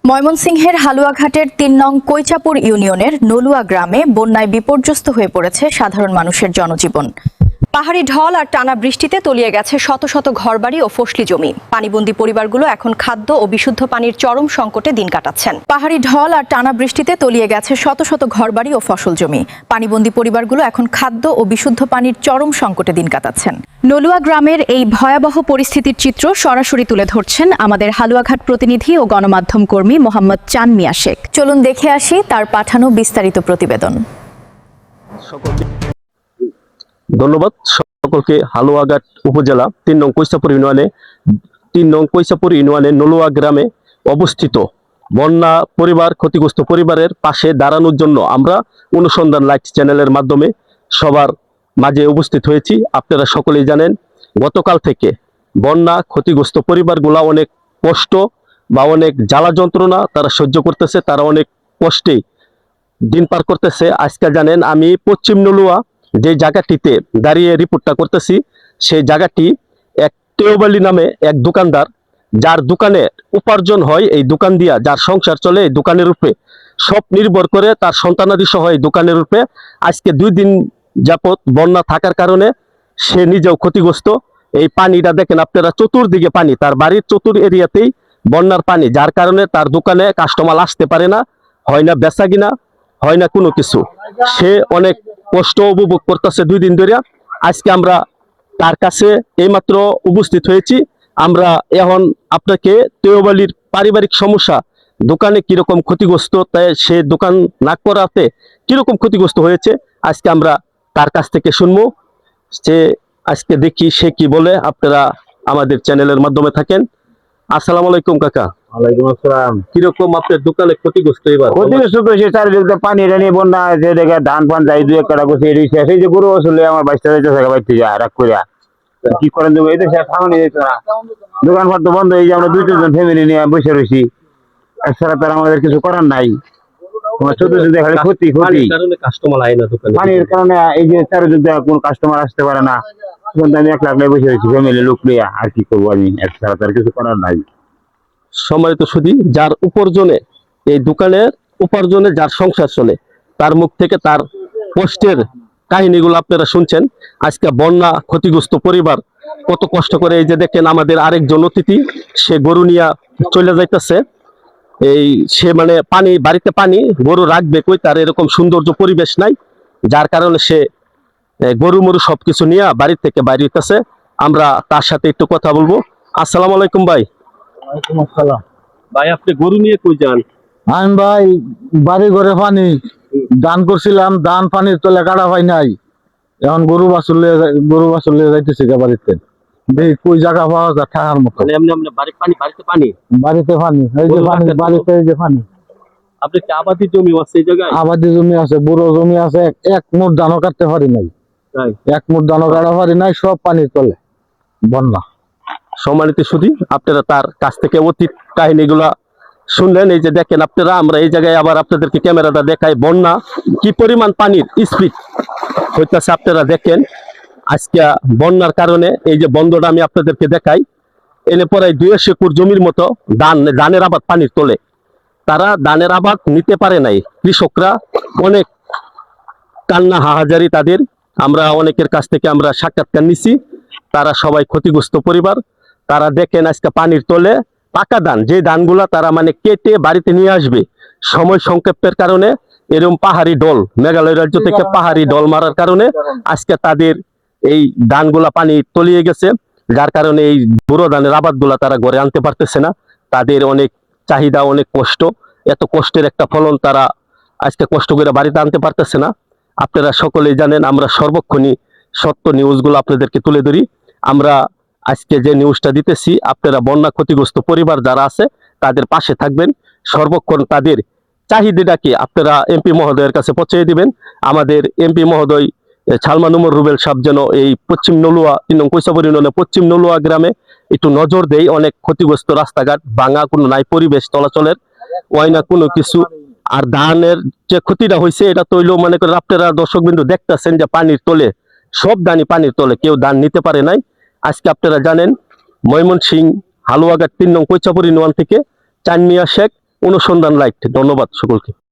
ময়মনসিংহের হালুয়াঘাটের ৩ নং কৈচাপুর ইউনিয়নের নলুয়া গ্রামে বন্যায় বিপর্যস্ত হয়ে পড়েছে সাধারণ মানুষের জনজীবন। পাহাড়ি ঢল আর টানা বৃষ্টিতে তলিয়ে গেছে শত শত ঘরবাড়ি ও ফসলি জমি। পানিবন্দী পরিবারগুলো এখন খাদ্য ও বিশুদ্ধ পানির চরম সংকটে দিন কাটাচ্ছেন। পাহাড়ি ঢল আর টানা বৃষ্টিতে তলিয়ে গেছে শত শত ঘরবাড়ি ও ফসল জমি। পানিবন্দী পরিবারগুলো এখন খাদ্য ও বিশুদ্ধ পানির চরম সংকটে দিন কাটাচ্ছেন। নলুয়া গ্রামের এই ভয়াবহ পরিস্থিতির চিত্র সরাসরি তুলে ধরছেন আমাদের হালুয়াঘাট প্রতিনিধি ও গণমাধ্যম কর্মী মোহাম্মদ চান মিয়া শেখ। চলুন দেখে আসি তার পাঠানো বিস্তারিত প্রতিবেদন। ধন্যবাদ সকলকে। হালুয়াঘাট উপজেলা ৩ নং কৈচাপুর ইউনিয়নে নলুয়া গ্রামে অবস্থিত বন্যা পরিবার ক্ষতিগ্রস্ত পরিবারের পাশে দাঁড়ানোর জন্য আমরা অনুসন্ধান লাইভ চ্যানেলের মাধ্যমে সবার মাঝে উপস্থিত হয়েছি। আপনারা সকলেই জানেন গতকাল থেকে বন্যা ক্ষতিগ্রস্ত পরিবারগুলা অনেক কষ্ট বা অনেক জ্বালা যন্ত্রণা তারা সহ্য করতেছে, তারা অনেক কষ্টে দিন পার করতেছে। আজকে জানেন আমি পশ্চিম নলুয়া যে জায়গাটিতে দাঁড়িয়ে রিপোর্টটা করতেছি, সেই জায়গাটি এক টেওবালি নামে এক দোকানদার, যার দোকানে উপার্জন হয়, এই দোকান দিয়া যার সংসার চলে এই দোকানের উপরে, সব নির্ভর করে তার সন্তানাদি সহ এই দোকানের উপরে। আজকে 2 দিন যাবত বন্যা থাকার কারণে সে নিজেও ক্ষতিগ্রস্ত। এই পানিটা দেখেন আপনারা, চতুর্দিকে পানি, তার বাড়ির চতুর এরিয়াতেই বন্যার পানি, যার কারণে তার দোকানে কাস্টমার আসতে পারে না, হয় না বেচা কিনা, হয় না কোনো কিছু। সে অনেক কষ্ট উপভোগ করতেছে 2 দিন ধরে। আজকে আমরা তার কাছে এইমাত্র উপস্থিত হয়েছি। আমরা এখন আপনাকে তেওবালির পারিবারিক সমস্যা, দোকানে কিরকম ক্ষতিগ্রস্ত, তাই সে দোকান না করাতে কিরকম ক্ষতিগ্রস্ত হয়েছে আজকে আমরা তার কাছ থেকে শুনবো। সে আজকে দেখি সে কি বলে। আপনারা আমাদের চ্যানেলের মাধ্যমে থাকেন। আসসালামু আলাইকুম কাকা। ওয়ালাইকুম আসসালাম। কিরকম আপনার দোকানে ক্ষতিগ্রস্ত? এবার ক্ষতিগ্রস্ত বেশি, চারিদিকে পানি টানি বন্যা আছে, দেখে ধান ফান যাই 2-1 কাটা করছে, এই সেই যে গরু আসলে আমার বাইশটা যাইতেছে বাইতে যায় রাগ করিয়া, কি করেন দেবো, এটা সে সামনে যেত না, দোকানপাট তো বন্ধ। এই যে আমরা 2-3 ফ্যামিলি নিয়ে বসে রয়েছি, এছাড়া তার আমাদের কিছু করার নাই। তোমার চতুর্দিকে খালি ক্ষতি ক্ষতি, কাস্টমার আয় না দোকানে, পানির কারণে এই যে চারিদিকে কোন কাস্টমার আসতে পারে না। আমি 1 লাখ বসে রয়েছি ফ্যামিলি লোক লিয়া, আর কি করবো আমি, এছাড়া তার কিছু করার নাই। সম্মানিত সুধী, যার উপার্জনে, এই দোকানের উপার্জনে যার সংসার চলে, তার মুখ থেকে তার কষ্টের কাহিনীগুলো আপনারা শুনছেন। আজকে বন্যা ক্ষতিগ্রস্ত পরিবার কত কষ্ট করে, এই যে দেখেন আমাদের আরেকজন অতিথি, সে গরু নিয়ে চলে যাইতেছে। এই সে মানে পানি, বাড়িতে পানি, গরু রাখবে কই, তার এরকম সৌন্দর্য পরিবেশ নাই, যার কারণে সে গরু মরু সবকিছু নিয়ে বাড়ি থেকে বাইরে হইতেছে। আমরা তার সাথে একটু কথা বলবো। আসসালামু আলাইকুম ভাই। ওয়ালাইকুম আসসালাম। ভাই আপনি গরু নিয়ে কই যান? আমি ভাই বাড়ি ঘরে পানি দান করছিলাম, দান পানির তলে কাটা পাই নাই, এখন গরু বাছুর লিয়ে যাইতেছি বাড়িতে, দেখি কই জায়গা পাওয়া যায় থাকার মতো। মানে এমনি এমনি বাড়িতে পানি, বাড়িতে পানি, এই যে পানি, বাড়িতে এই যে পানি। আপনি কি আবাদি জমি আছে এই জায়গায়? আবাদি জমি আছে, বুড়ো জমি আছে, এক মুঠ ধানও কাটতে পারি নাই, তাই 1 মুঠ ধানও কাটা পারি নাই, সব পানির তলে বন্যা। সম্মানিত সুধী, আপনারা তার কাছ থেকে অতীত কাহিনীগুলা শুনলেন। এই যে দেখেন আপনারা, আমরা এই জায়গায় আবার আপনাদেরকে ক্যামেরাটা দেখাই, বন্যা কি পরিমাণ পানির স্পিড হইতেছে আপনারা দেখেন। আজকে বন্যার কারণে এই যে বন্ধটা আমি আপনাদেরকে দেখাই, এনে পরে 200 একর জমির মতো ধানের আবাদ পানির তোলে, তারা ধানের আবাদ নিতে পারে নাই। কৃষকরা অনেক কান্না হাহাজারি তাদের, আমরা অনেকের কাছ থেকে আমরা সাক্ষাৎকার নিছি, তারা সবাই ক্ষতিগ্রস্ত পরিবার। তারা দেখেন আজকে পানির তলে পাকা ধান, যে ধানগুলা তারা মানে কেটে বাড়িতে নিয়ে আসবে, সময় সংক্ষেপের কারণে এরকম পাহাড়ি ডল, মেঘালয় রাজ্য থেকে পাহাড়ি ডল মারার কারণে আজকে তাদের এই ধানগুলা পানি তলিয়ে গেছে, যার কারণে এই বুড়ো ধানের আবাদগুলা তারা ঘরে আনতে পারতেছে না। তাদের অনেক চাহিদা, অনেক কষ্ট, এত কষ্টের একটা ফলন তারা আজকে কষ্ট করে বাড়িতে আনতে পারতেছে না। আপনারা সকলেই জানেন আমরা সর্বক্ষণই সত্য নিউজগুলো আপনাদেরকে তুলে ধরি। আমরা আজকে যে নিউজটা দিতেছি, আপনারা বন্যা ক্ষতিগ্রস্ত পরিবার যারা আছে তাদের পাশে থাকবেন, সর্বক্ষণ তাদের চাহিদাটাকে আপনারা এমপি মহোদয়ের কাছে পৌঁছে দিবেন। আমাদের এমপি মহোদয় ছালমান উমর রুবেল সাহেব যেন এই পশ্চিম নলুয়া 3 নং কৈচাপুর ইউনিয়নে পশ্চিম নলুয়া গ্রামে একটু নজর দেয়। অনেক ক্ষতিগ্রস্ত, রাস্তাঘাট ভাঙা, কোনো নাই পরিবেশ চলাচলের, ওই না কোনো কিছু। আর ধানের যে ক্ষতিটা হয়েছে এটা তৈল, মনে করেন আপনারা দর্শক বিন্দু দেখতেছেন যে পানির তলে, সব ধানই পানির তলে, কেউ ধান নিতে পারে নাই। আজকে আপনারা জানেন ময়মনসিংহ হালুয়াঘাট 3 নং কৈচাপুর ইউনিয়ন থেকে চান মিয়া শেখ অনুসন্ধান লাইট। ধন্যবাদ সকলকে।